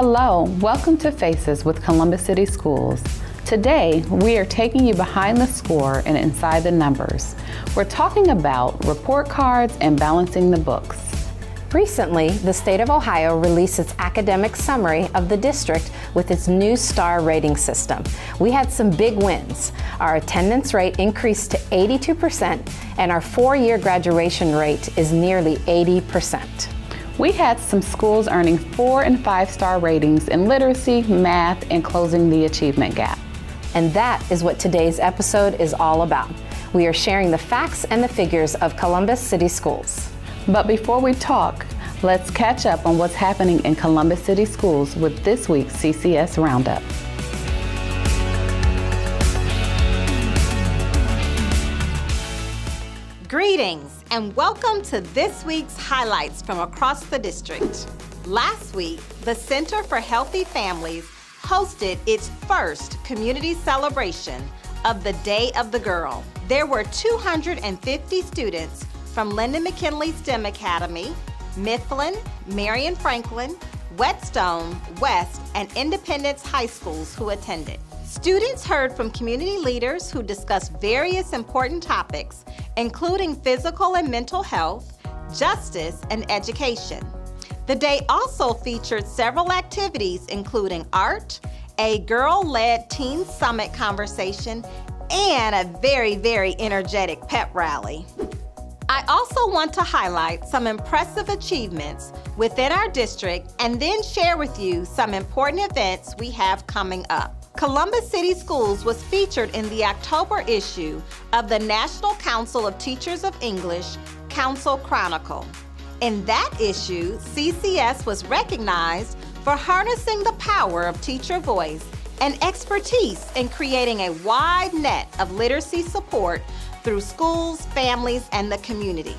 Hello, welcome to Faces with Columbus City Schools. Today, we are taking you behind the score and inside the numbers. We're talking about report cards and balancing the books. Recently, the state of Ohio released its academic summary of the district with its new star rating system. We had some big wins. Our attendance rate increased to 82%, and our four-year graduation rate is nearly 80%. We had some schools earning 4- and 5-star ratings in literacy, math, and closing the achievement gap. And that is what today's episode is all about. We are sharing the facts and the figures of Columbus City Schools. But before we talk, let's catch up on what's happening in Columbus City Schools with this week's CCS Roundup. Greetings and welcome to this week's highlights from across the district. Last week, the Center for Healthy Families hosted its first community celebration of the Day of the Girl. There were 250 students from Lyndon McKinley STEM Academy, Mifflin, Marion Franklin, Whetstone, West, and Independence High Schools who attended. Students heard from community leaders who discussed various important topics, including physical and mental health, justice, and education. The day also featured several activities, including art, a girl-led teen summit conversation, and a very energetic pep rally. I also want to highlight some impressive achievements within our district and then share with you some important events we have coming up. Columbus City Schools was featured in the October issue of the National Council of Teachers of English Council Chronicle. In that issue, CCS was recognized for harnessing the power of teacher voice and expertise in creating a wide net of literacy support through schools, families, and the community.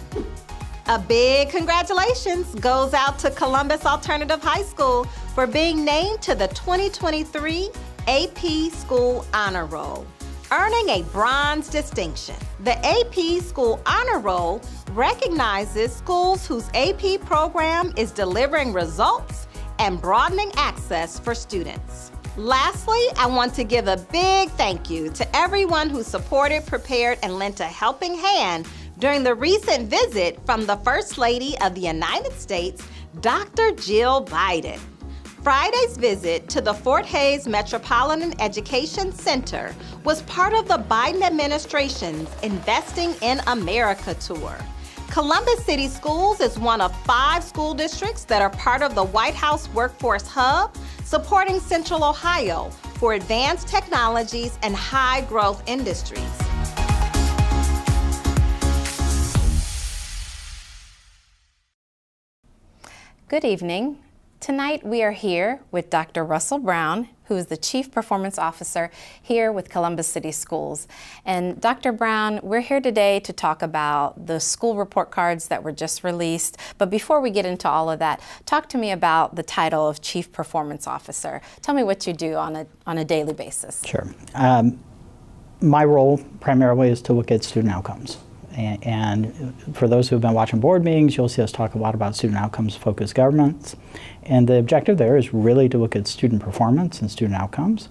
A big congratulations goes out to Columbus Alternative High School for being named to the 2023 AP School Honor Roll, earning a bronze distinction. The AP School Honor Roll recognizes schools whose AP program is delivering results and broadening access for students. Lastly, I want to give a big thank you to everyone who supported, prepared, and lent a helping hand during the recent visit from the First Lady of the United States, Dr. Jill Biden. Friday's visit to the Fort Hays Metropolitan Education Center was part of the Biden administration's Investing in America tour. Columbus City Schools is one of 5 school districts that are part of the White House Workforce Hub, supporting Central Ohio for advanced technologies and high-growth industries. Good evening. Tonight we are here with Dr. Russell Brown, who is the Chief Performance Officer here with Columbus City Schools. And Dr. Brown, we're here today to talk about the school report cards that were just released. But before we get into all of that, talk to me about the title of Chief Performance Officer. Tell me what you do on a daily basis. Sure. My role primarily is to look at student outcomes. And for those who have been watching board meetings, you'll see us talk a lot about student outcomes focused governance. And the objective there is really to look at student performance and student outcomes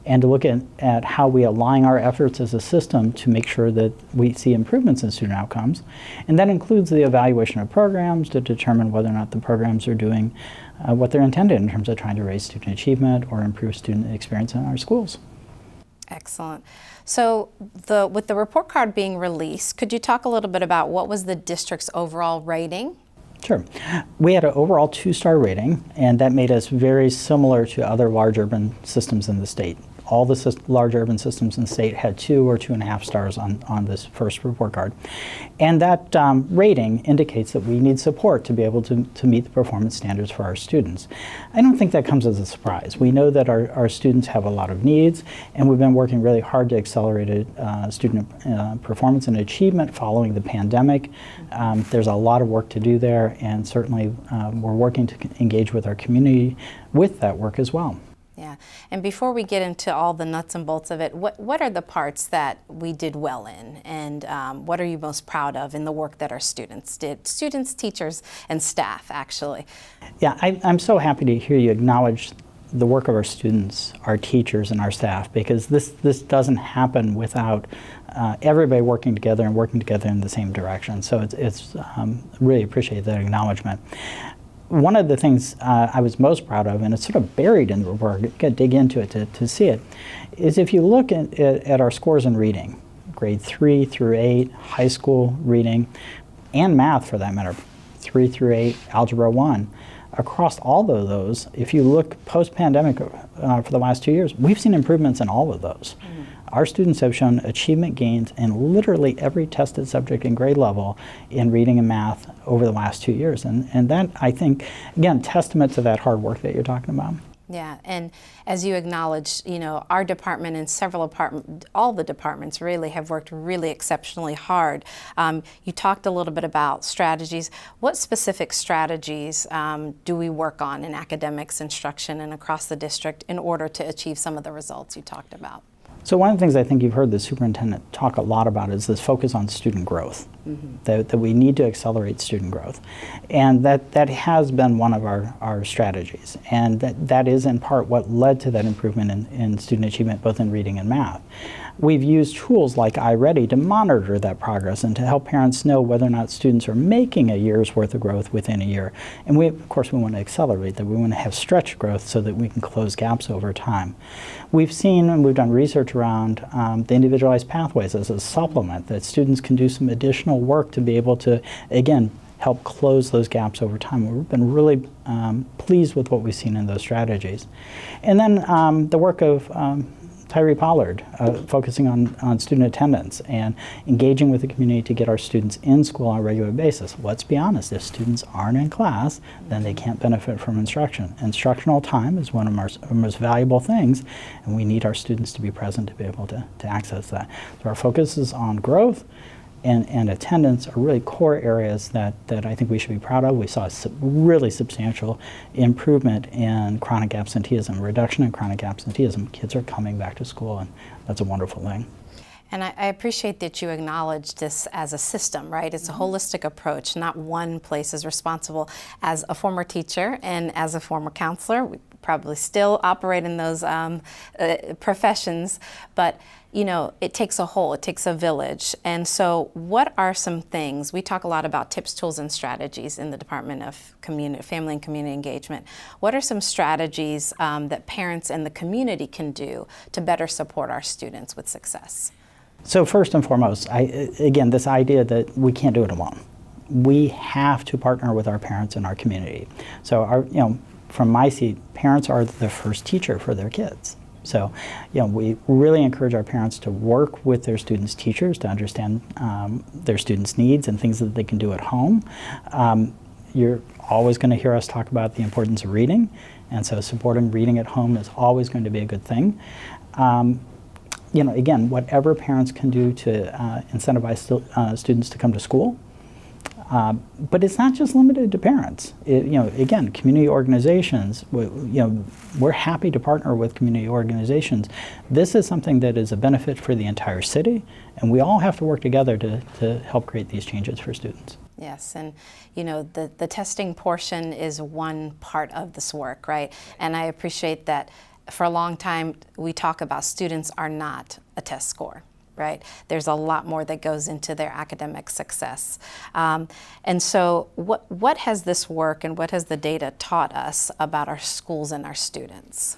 and to look at how we align our efforts as a system to make sure that we see improvements in student outcomes. And that includes the evaluation of programs to determine whether or not the programs are doing what they're intended in terms of trying to raise student achievement or improve student experience in our schools. Excellent. So with the report card being released, could you talk a little bit about what was the district's overall rating? Sure. We had an overall 2-star rating, and that made us very similar to other large urban systems in the state. All the large urban systems in the state had 2 or 2.5 stars on this first report card. And that rating indicates that we need support to be able to meet the performance standards for our students. I don't think that comes as a surprise. We know that our students have a lot of needs, and we've been working really hard to accelerate student performance and achievement following the pandemic. There's a lot of work to do there, and certainly we're working to engage with our community with that work as well. Yeah, and before we get into all the nuts and bolts of it, what are the parts that we did well in, and what are you most proud of in the work that our students did? Students, teachers, and staff, actually. Yeah, I'm so happy to hear you acknowledge the work of our students, our teachers, and our staff, because this doesn't happen without everybody working together and working together in the same direction. So it's really appreciate that acknowledgement. One of the things I was most proud of, and it's sort of buried in the report, you got to dig into it to see it, is if you look at our scores in reading, grade 3 through 8, high school reading, and math for that matter, 3 through 8, algebra 1, across all of those, if you look post-pandemic for the last 2 years, we've seen improvements in all of those. Mm-hmm. Our students have shown achievement gains in literally every tested subject and grade level in reading and math over the last 2 years. And that, I think, again, testament to that hard work that you're talking about. Yeah, and as you acknowledged, you know, our department and all the departments really have worked really exceptionally hard. You talked a little bit about strategies. What specific strategies do we work on in academics, instruction, and across the district in order to achieve some of the results you talked about? So one of the things I think you've heard the superintendent talk a lot about is this focus on student growth, that we need to accelerate student growth. And that has been one of our strategies. And that is in part what led to that improvement in student achievement, both in reading and math. We've used tools like iReady to monitor that progress and to help parents know whether or not students are making a year's worth of growth within a year. And of course, we want to accelerate that. We want to have stretch growth so that we can close gaps over time. We've seen, and we've done research around the individualized pathways as a supplement, that students can do some additional work to be able to, again, help close those gaps over time. We've been really pleased with what we've seen in those strategies. And then the work of Tyree Pollard, focusing on student attendance and engaging with the community to get our students in school on a regular basis. Let's be honest, if students aren't in class, then they can't benefit from instruction. Instructional time is one of our most valuable things, and we need our students to be present to be able to access that. So our focus is on growth, and attendance are really core areas that I think we should be proud of. We saw a really substantial improvement in chronic absenteeism, reduction in chronic absenteeism. Kids are coming back to school, and that's a wonderful thing. And I appreciate that you acknowledge this as a system, right? It's a holistic approach. Not one place is responsible. As a former teacher and as a former counselor, we probably still operate in those professions, but you know, it takes a whole, it takes a village. And so what are some things, we talk a lot about tips, tools, and strategies in the Department of Family and Community Engagement. What are some strategies that parents and the community can do to better support our students with success? So first and foremost, again, this idea that we can't do it alone. We have to partner with our parents and our community. So from my seat, parents are the first teacher for their kids. So, we really encourage our parents to work with their students' teachers to understand their students' needs and things that they can do at home. You're always going to hear us talk about the importance of reading, and so supporting reading at home is always going to be a good thing. Again, whatever parents can do to incentivize students to come to school. But it's not just limited to parents. Again, community organizations, we're happy to partner with community organizations. This is something that is a benefit for the entire city, and we all have to work together to help create these changes for students. Yes, and the testing portion is one part of this work, right? And I appreciate that for a long time we talk about students are not a test score. Right? There's a lot more that goes into their academic success. And so what has this work and what has the data taught us about our schools and our students?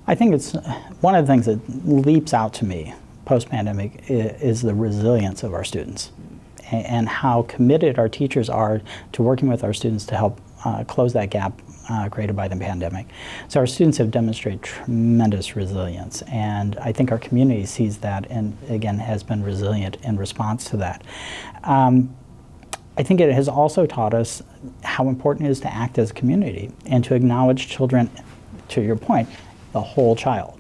I think it's one of the things that leaps out to me post-pandemic is the resilience of our students and how committed our teachers are to working with our students to help close that gap created by the pandemic. So our students have demonstrated tremendous resilience, and I think our community sees that and again has been resilient in response to that. I think it has also taught us how important it is to act as a community and to acknowledge children, to your point, the whole child.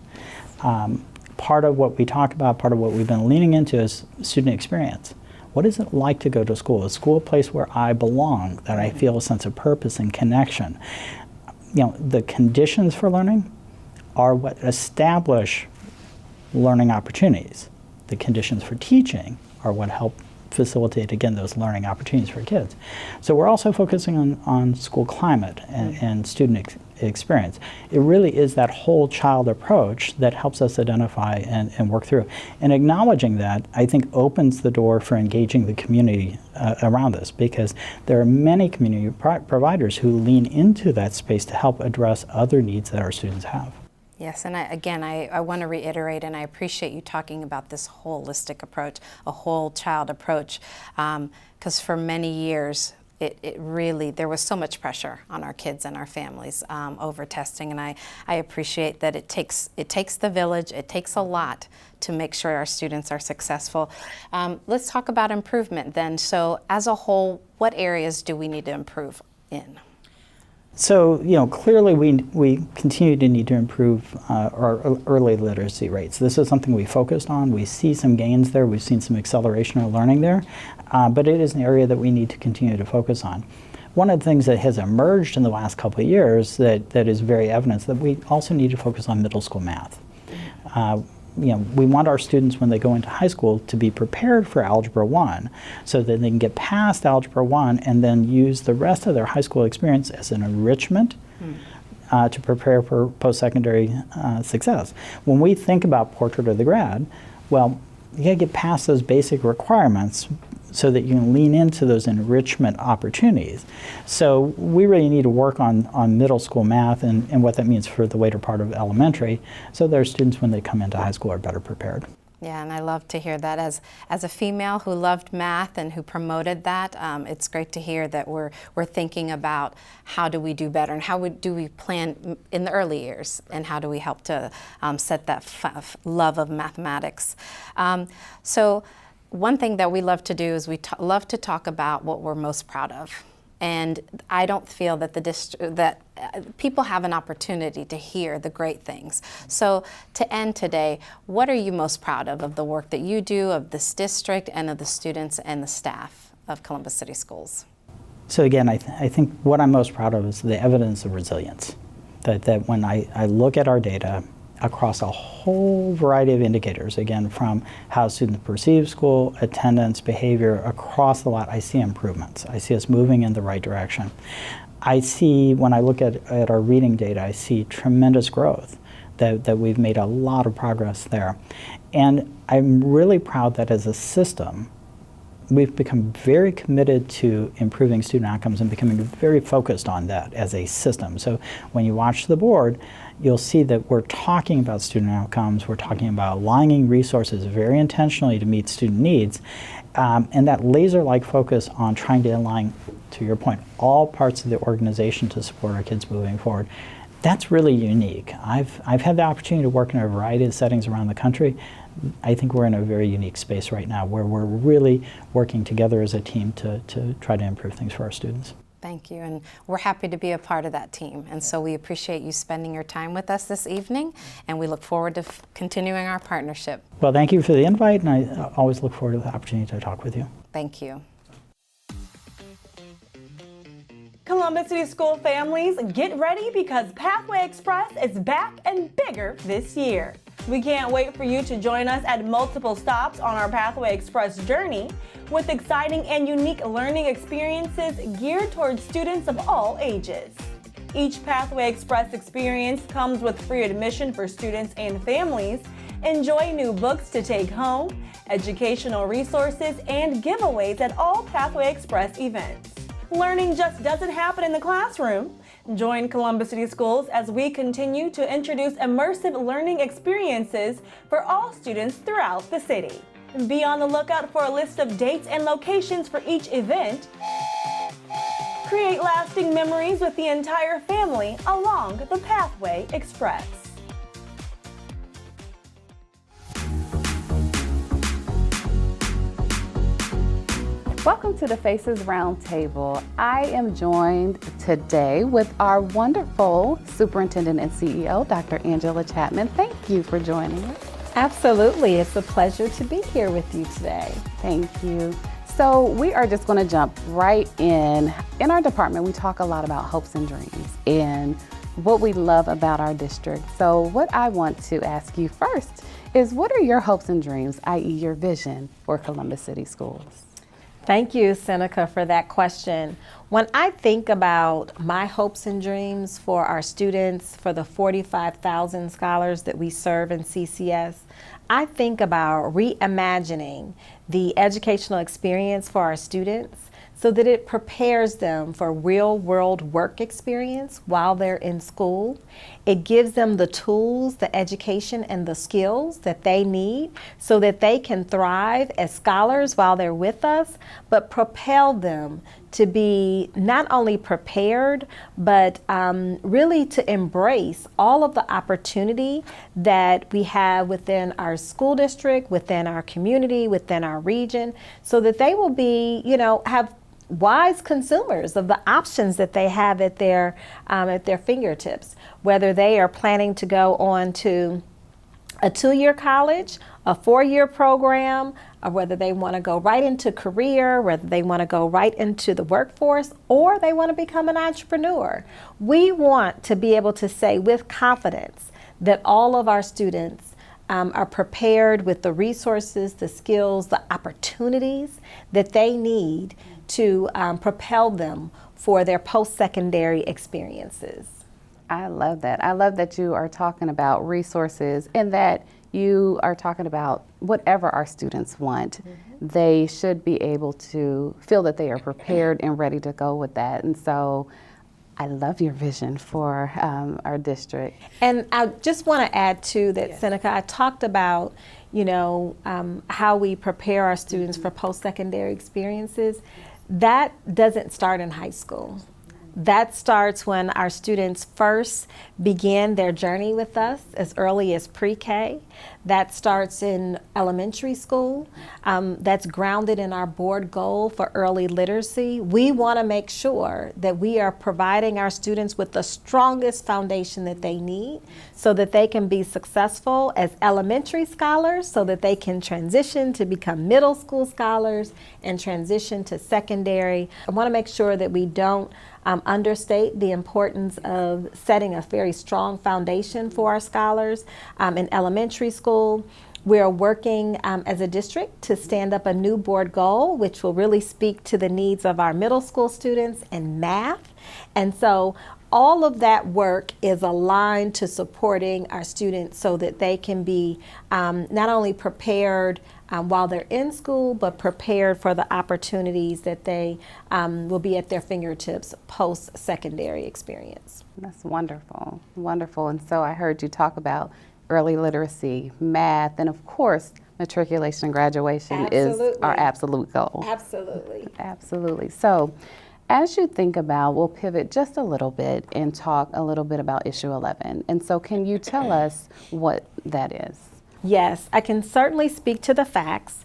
Part of what we talk about, part of what we've been leaning into is student experience. What is it like to go to school? Is school a place where I belong, that I feel a sense of purpose and connection? The conditions for learning are what establish learning opportunities. The conditions for teaching are what help facilitate, again, those learning opportunities for kids. So we're also focusing on school climate and student experience. It really is that whole child approach that helps us identify and work through. And acknowledging that, I think, opens the door for engaging the community around this, because there are many community providers who lean into that space to help address other needs that our students have. Yes, and I want to reiterate, and I appreciate you talking about this holistic approach, a whole child approach, because for many years, it really, there was so much pressure on our kids and our families over testing, and I appreciate that it takes the village, it takes a lot to make sure our students are successful. Let's talk about improvement then. So as a whole, what areas do we need to improve in? So, clearly we continue to need to improve our early literacy rates. This is something we focused on. We see some gains there. We've seen some acceleration of learning there, but it is an area that we need to continue to focus on. One of the things that has emerged in the last couple of years that is very evident is that we also need to focus on middle school math. We want our students, when they go into high school, to be prepared for Algebra 1 so that they can get past Algebra 1 and then use the rest of their high school experience as an enrichment to prepare for post-secondary success. When we think about Portrait of the Grad, well, you gotta get past those basic requirements so that you can lean into those enrichment opportunities. So we really need to work on middle school math and what that means for the later part of elementary, so their students, when they come into high school, are better prepared. Yeah, and I love to hear that. As a female who loved math and who promoted that, it's great to hear that we're thinking about how do we do better and how do we plan in the early years, and how do we help to set that love of mathematics. So one thing that we love to do is we love to talk about what we're most proud of. And I don't feel that people have an opportunity to hear the great things. So to end today, what are you most proud of the work that you do, of this district, and of the students and the staff of Columbus City Schools? So again, I think what I'm most proud of is the evidence of resilience. That when I look at our data across a whole variety of indicators, again, from how students perceive school, attendance, behavior, across the lot, I see improvements. I see us moving in the right direction. I see, when I look at our reading data, I see tremendous growth, that we've made a lot of progress there. And I'm really proud that as a system, we've become very committed to improving student outcomes and becoming very focused on that as a system. So when you watch the board, you'll see that we're talking about student outcomes, we're talking about aligning resources very intentionally to meet student needs, and that laser-like focus on trying to align, to your point, all parts of the organization to support our kids moving forward. That's really unique. I've had the opportunity to work in a variety of settings around the country. I think we're in a very unique space right now where we're really working together as a team to try to improve things for our students. Thank you, and we're happy to be a part of that team. And so we appreciate you spending your time with us this evening, and we look forward to continuing our partnership. Well, thank you for the invite, and I always look forward to the opportunity to talk with you. Thank you. Columbus City School families, get ready because Pathway Express is back and bigger this year. We can't wait for you to join us at multiple stops on our Pathway Express journey with exciting and unique learning experiences geared towards students of all ages. Each Pathway Express experience comes with free admission for students and families. Enjoy new books to take home, educational resources, and giveaways at all Pathway Express events. Learning just doesn't happen in the classroom. Join Columbus City Schools as we continue to introduce immersive learning experiences for all students throughout the city. Be on the lookout for a list of dates and locations for each event. Create lasting memories with the entire family along the Pathway Express. Welcome to the Faces Roundtable. I am joined today with our wonderful Superintendent and CEO, Dr. Angela Chapman. Thank you for joining us. Absolutely. It's a pleasure to be here with you today. Thank you. So we are just going to jump right in. In our department, we talk a lot about hopes and dreams. And what we love about our district. So what I want to ask you first is, what are your hopes and dreams, i.e. your vision for Columbus City Schools? Thank you, Seneca, for that question. When I think about my hopes and dreams for our students, for the 45,000 scholars that we serve in CCS, I think about reimagining the educational experience for our students so that it prepares them for real-world work experience while they're in school. It gives them the tools, the education, and the skills that they need so that they can thrive as scholars while they're with us, but propel them to be not only prepared, but really to embrace all of the opportunity that we have within our school district, within our community, within our region, so that they will be, have wise consumers of the options that they have at their fingertips, whether they are planning to go on to a 2-year college, a 4-year program, or whether they want to go right into career, whether they want to go right into the workforce, or they want to become an entrepreneur. We want to be able to say with confidence that all of our students are prepared with the resources, the skills, the opportunities that they need to propel them for their post-secondary experiences. I love that. I love that you are talking about resources and that you are talking about whatever our students want. They should be able to feel that they are prepared and ready to go with that. And so I love your vision for our district. And I just want to add too that, Seneca, I talked about, how we prepare our students for post-secondary experiences. That doesn't start in high school. That starts when our students first begin their journey with us as early as pre-K. That starts in elementary school. That's grounded in our board goal for early literacy. We want to make sure that we are providing our students with the strongest foundation that they need so that they can be successful as elementary scholars, so that they can transition to become middle school scholars and transition to secondary. I want to make sure that we don't understate the importance of setting a very strong foundation for our scholars in elementary school. We're working as a district to stand up a new board goal, which will really speak to the needs of our middle school students in math. And so all of that work is aligned to supporting our students so that they can be not only prepared while they're in school, but prepared for the opportunities that they will be at their fingertips post-secondary experience. That's wonderful, wonderful. And so I heard you talk about early literacy, math, and of course, matriculation and graduation is our absolute goal. Absolutely. Absolutely. So as you think about, we'll pivot just a little bit and talk a little bit about issue 11. And so can you tell us what that is? Yes, I can certainly speak to the facts.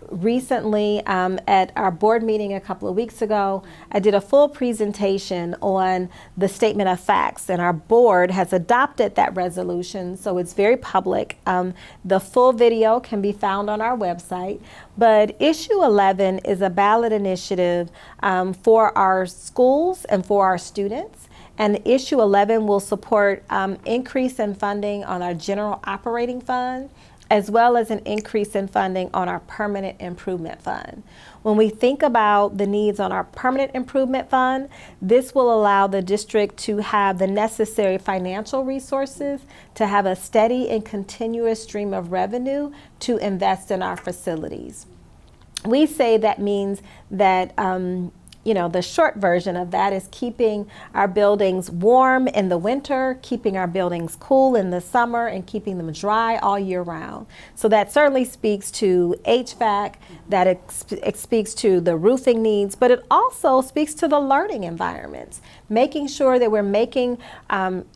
Recently, at our board meeting a couple of weeks ago, I did a full presentation on the statement of facts, and our board has adopted that resolution, so it's very public. The full video can be found on our website, but issue 11 is a ballot initiative for our schools and for our students. And issue 11 will support increase in funding on our general operating fund, as well as an increase in funding on our permanent improvement fund. When we think about the needs on our permanent improvement fund, this will allow the district to have the necessary financial resources to have a steady and continuous stream of revenue to invest in our facilities. We say that means that the short version of that is keeping our buildings warm in the winter, keeping our buildings cool in the summer, and keeping them dry all year round. So that certainly speaks to HVAC, that it speaks to the roofing needs, but it also speaks to the learning environments, making sure that we're making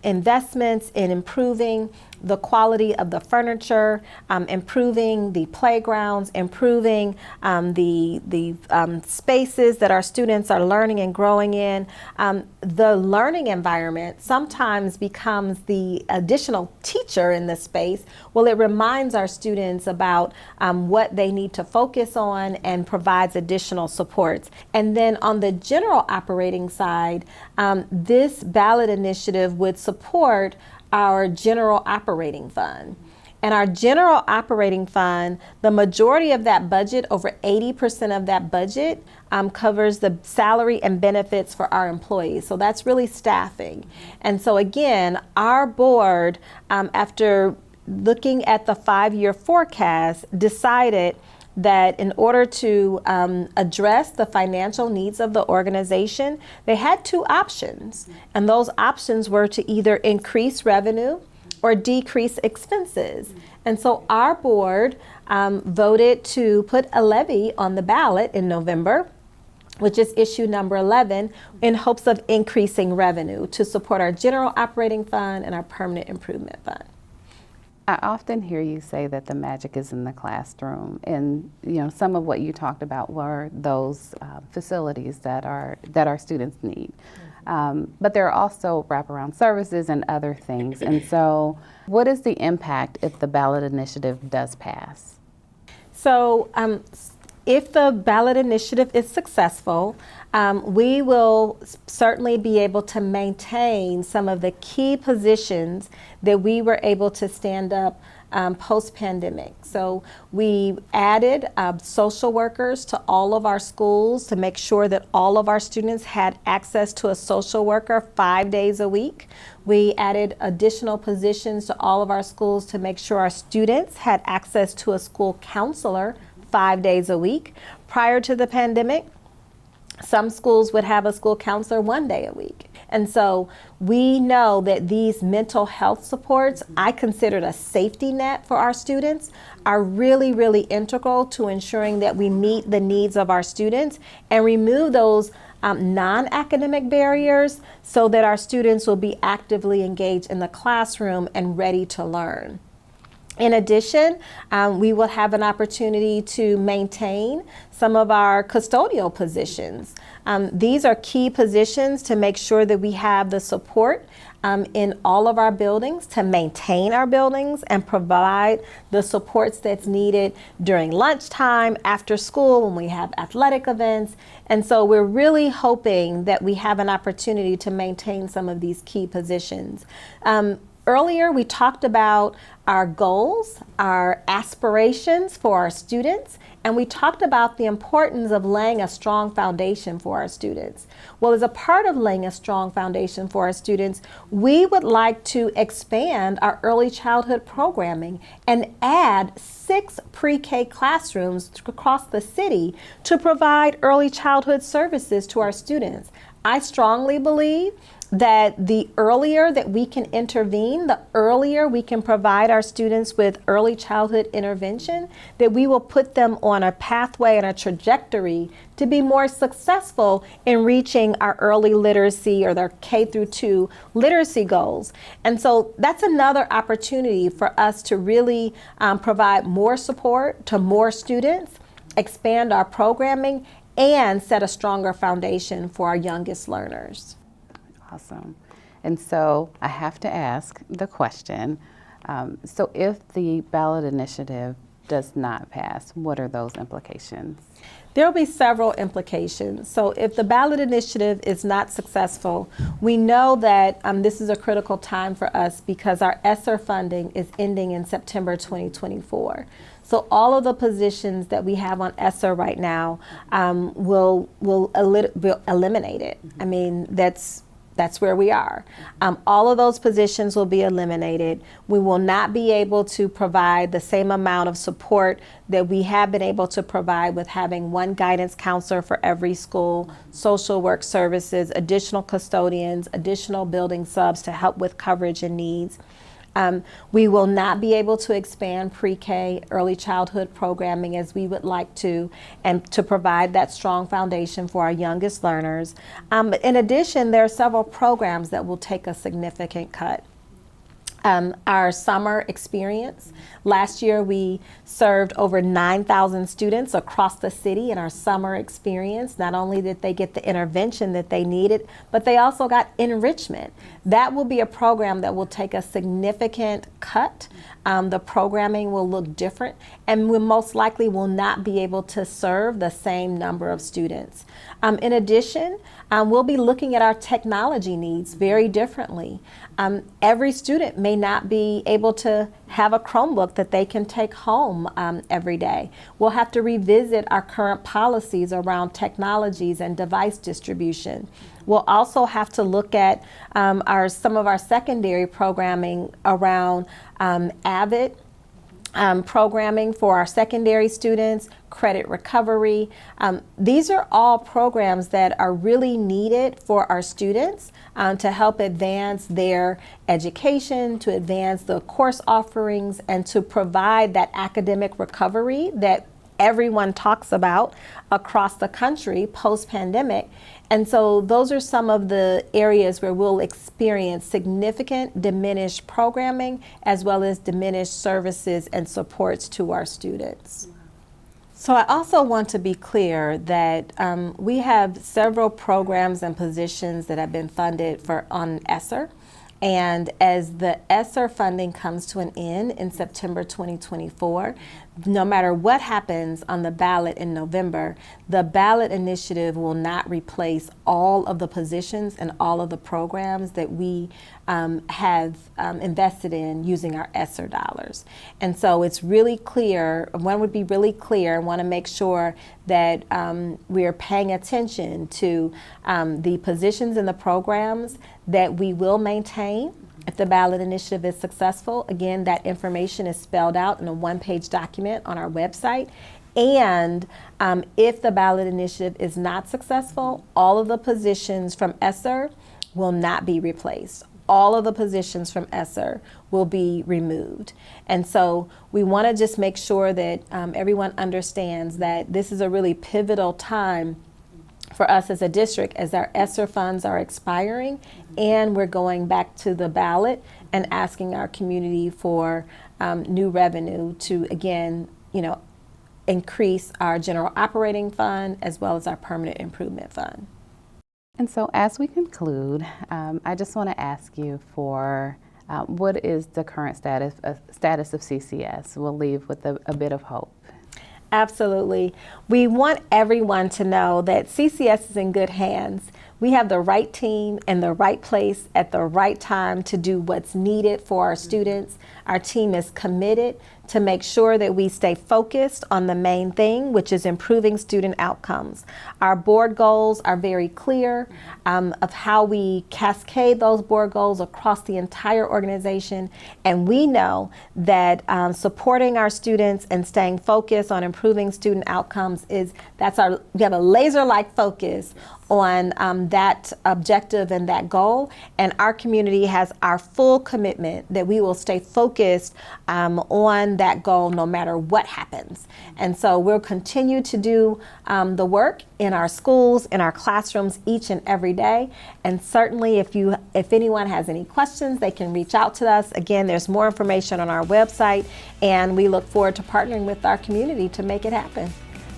investments in improving the quality of the furniture, improving the playgrounds, improving the spaces that our students are learning and growing in. The learning environment sometimes becomes the additional teacher in the space. Well, it reminds our students about what they need to focus on and provides additional supports. And then on the general operating side, this ballot initiative would support our general operating fund. And our general operating fund, the majority of that budget, over 80% of that budget, covers the salary and benefits for our employees. So that's really staffing. And so again, our board, after looking at the 5-year forecast, decided that in order to address the financial needs of the organization, they had 2 options. And those options were to either increase revenue or decrease expenses. And so our board voted to put a levy on the ballot in November, which is issue number 11, in hopes of increasing revenue to support our general operating fund and our permanent improvement fund. I often hear you say that the magic is in the classroom, and some of what you talked about were those facilities that our students need. But there are also wraparound services and other things. And so, what is the impact if the ballot initiative does pass? So, if the ballot initiative is successful, we will certainly be able to maintain some of the key positions that we were able to stand up post-pandemic. So we added social workers to all of our schools to make sure that all of our students had access to a social worker 5 days a week. We added additional positions to all of our schools to make sure our students had access to a school counselor 5 days a week. Prior to the pandemic, some schools would have a school counselor 1 day a week. And so we know that these mental health supports, I considered a safety net for our students, are really, really integral to ensuring that we meet the needs of our students and remove those non-academic barriers so that our students will be actively engaged in the classroom and ready to learn. In addition, we will have an opportunity to maintain some of our custodial positions. These are key positions to make sure that we have the support in all of our buildings to maintain our buildings and provide the supports that's needed during lunchtime, after school, when we have athletic events. And so we're really hoping that we have an opportunity to maintain some of these key positions. Earlier, we talked about our goals, our aspirations for our students, and we talked about the importance of laying a strong foundation for our students. Well, as a part of laying a strong foundation for our students, we would like to expand our early childhood programming and add 6 pre-K classrooms across the city to provide early childhood services to our students. I strongly believe that the earlier that we can intervene, the earlier we can provide our students with early childhood intervention, that we will put them on a pathway and a trajectory to be more successful in reaching our early literacy or their K through 2 literacy goals. And so that's another opportunity for us to really provide more support to more students, expand our programming, and set a stronger foundation for our youngest learners. Awesome. And so I have to ask the question, so if the ballot initiative does not pass, what are those implications? There will be several implications. So if the ballot initiative is not successful, we know that this is a critical time for us because our ESSER funding is ending in September 2024. So all of the positions that we have on ESSER right now will eliminate it. I mean, that's where we are. All of those positions will be eliminated. We will not be able to provide the same amount of support that we have been able to provide with having 1 guidance counselor for every school, social work services, additional custodians, additional building subs to help with coverage and needs. We will not be able to expand pre-K early childhood programming as we would like to, and to provide that strong foundation for our youngest learners. But in addition, there are several programs that will take a significant cut. Our summer experience. Last year we served over 9,000 students across the city in our summer experience. Not only did they get the intervention that they needed, but they also got enrichment. That will be a program that will take a significant cut. The programming will look different, and we most likely will not be able to serve the same number of students. In addition, we'll be looking at our technology needs very differently. Every student may not be able to have a Chromebook that they can take home every day. We'll have to revisit our current policies around technologies and device distribution. We'll also have to look at some of our secondary programming around AVID, programming for our secondary students, credit recovery. These are all programs that are really needed for our students to help advance their education, to advance the course offerings, and to provide that academic recovery that everyone talks about across the country post-pandemic. And so those are some of the areas where we'll experience significant diminished programming as well as diminished services and supports to our students. So I also want to be clear that we have several programs and positions that have been funded on ESSER. And as the ESSER funding comes to an end in September 2024, no matter what happens on the ballot in November, the ballot initiative will not replace all of the positions and all of the programs that we have invested in using our ESSER dollars. And so it's really clear, one would be really clear, want to make sure that we are paying attention to the positions and the programs that we will maintain if the ballot initiative is successful. Again, that information is spelled out in a one-page document on our website. And if the ballot initiative is not successful, all of the positions from ESSER will not be replaced. All of the positions from ESSER will be removed. And so we want to just make sure that everyone understands that this is a really pivotal time for us as a district, as our ESSER funds are expiring and we're going back to the ballot and asking our community for new revenue to, again, increase our general operating fund as well as our permanent improvement fund. And so as we conclude, I just want to ask you for what is the current status of CCS? We'll leave with a bit of hope. Absolutely. We want everyone to know that CCS is in good hands. We have the right team in the right place at the right time to do what's needed for our students. Our team is committed to make sure that we stay focused on the main thing, which is improving student outcomes. Our board goals are very clear of how we cascade those board goals across the entire organization. And we know that supporting our students and staying focused on improving student outcomes we have a laser-like focus on that objective and that goal. And our community has our full commitment that we will stay focused on that goal no matter what happens. And so we'll continue to do the work in our schools, in our classrooms each and every day. And certainly if anyone has any questions, they can reach out to us. Again, there's more information on our website, and we look forward to partnering with our community to make it happen.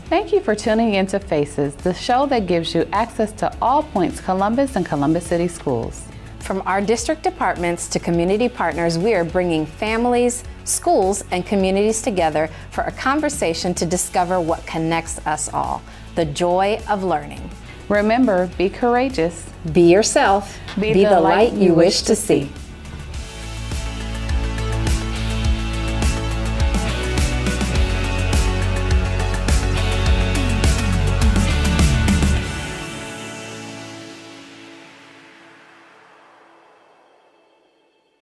Thank you for tuning into Faces, the show that gives you access to all points Columbus and Columbus City Schools. From our district departments to community partners, we are bringing families, schools, and communities together for a conversation to discover what connects us all, the joy of learning. Remember, be courageous. Be yourself. Be the light you wish to see.